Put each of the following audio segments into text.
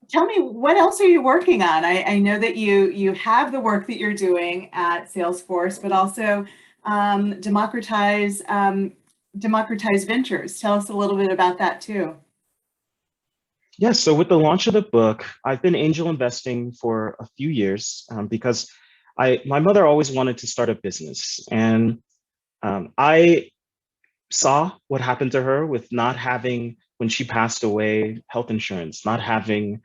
Tell me, what else are you working on? I know that you have the work that you're doing at Salesforce, but also democratize ventures. Tell us a little bit about that too. Yes, so with the launch of the book, I've been angel investing for a few years because my mother always wanted to start a business, and I saw what happened to her with not having, when she passed away, health insurance, not having,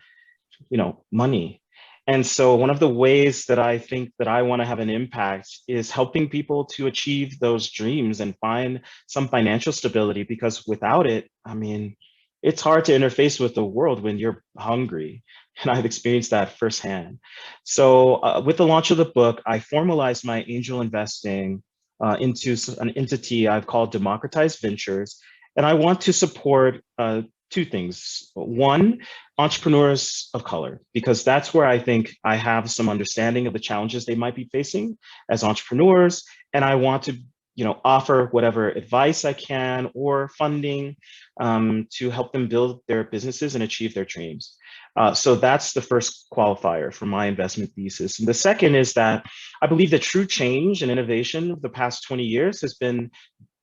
money. And so one of the ways that I think that I want to have an impact is helping people to achieve those dreams and find some financial stability, because without it, I mean, it's hard to interface with the world when you're hungry. And I've experienced that firsthand. So with the launch of the book, I formalized my angel investing into an entity I've called Democratized Ventures. And I want to support two things. One, entrepreneurs of color, because that's where I think I have some understanding of the challenges they might be facing as entrepreneurs. And I want to, offer whatever advice I can or funding to help them build their businesses and achieve their dreams. So that's the first qualifier for my investment thesis. And the second is that I believe that true change and innovation of the past 20 years has been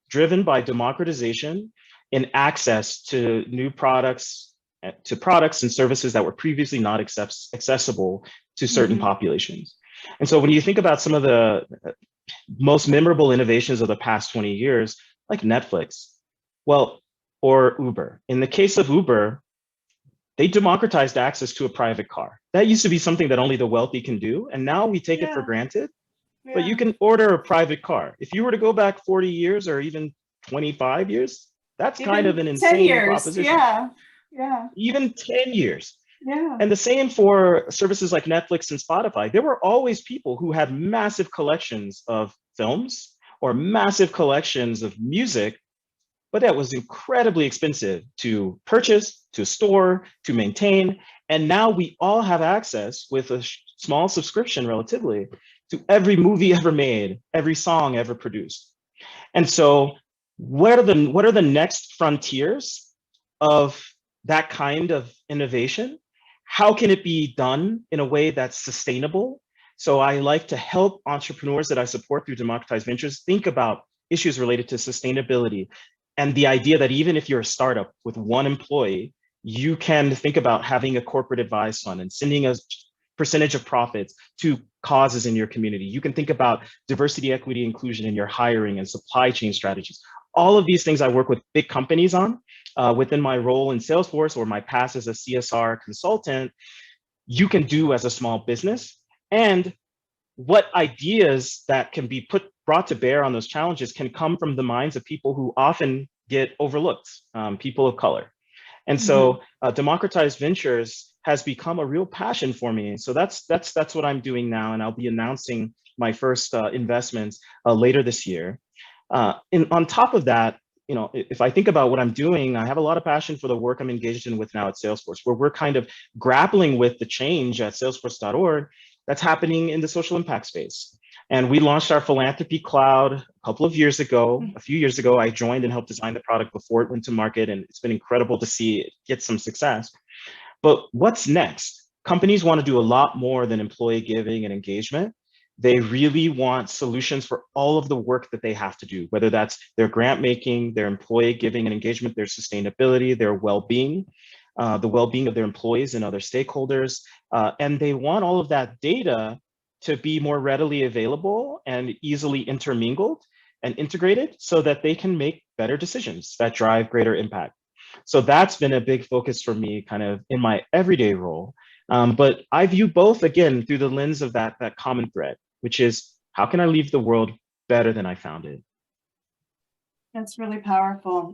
driven by democratization and access to new products, to products and services that were previously not accessible to certain Mhm. populations. And so when you think about some of the most memorable innovations of the past 20 years, like Netflix, well, or Uber. In the case of Uber, they democratized access to a private car. That used to be something that only the wealthy can do. And now we take it for Yeah, granted, but you yeah. can order a private car. If you were to go back 40 years or even 25 years, that's kind of Even an 10 insane years. proposition. Yeah, yeah, Even 10 years. yeah. And the same for services like Netflix and Spotify. There were always people who had massive collections of films or massive collections of music, but that was incredibly expensive to purchase, to store, to maintain. And now we all have access with a small subscription relatively to every movie ever made, every song ever produced. And so what are the next frontiers of that kind of innovation? How can it be done in a way that's sustainable? So I like to help entrepreneurs that I support through Democratized Ventures think about issues related to sustainability, and the idea that even if you're a startup with one employee, you can think about having a corporate advice fund and sending a percentage of profits to causes in your community. You can think about diversity, equity, inclusion in your hiring and supply chain strategies. All of these things I work with big companies on within my role in Salesforce or my past as a CSR consultant, you can do as a small business. And what ideas that can be brought to bear on those challenges can come from the minds of people who often get overlooked, people of color. And Mhm. so democratized ventures has become a real passion for me. So that's what I'm doing now, and I'll be announcing my first investments later this year. And on top of that, if I think about what I'm doing, I have a lot of passion for the work I'm engaged in with now at Salesforce, where we're kind of grappling with the change at salesforce.org that's happening in the social impact space. And we launched our philanthropy cloud a couple of years ago. A few years ago, I joined and helped design the product before it went to market, and it's been incredible to see it get some success. But what's next? Companies want to do a lot more than employee giving and engagement. They really want solutions for all of the work that they have to do, whether that's their grant making, their employee giving and engagement, their sustainability, their well-being, the well-being of their employees and other stakeholders. And they want all of that data to be more readily available and easily intermingled and integrated so that they can make better decisions that drive greater impact. So that's been a big focus for me kind of in my everyday role. But I view both again through the lens of that common thread, which is how can I leave the world better than I found it? That's really powerful.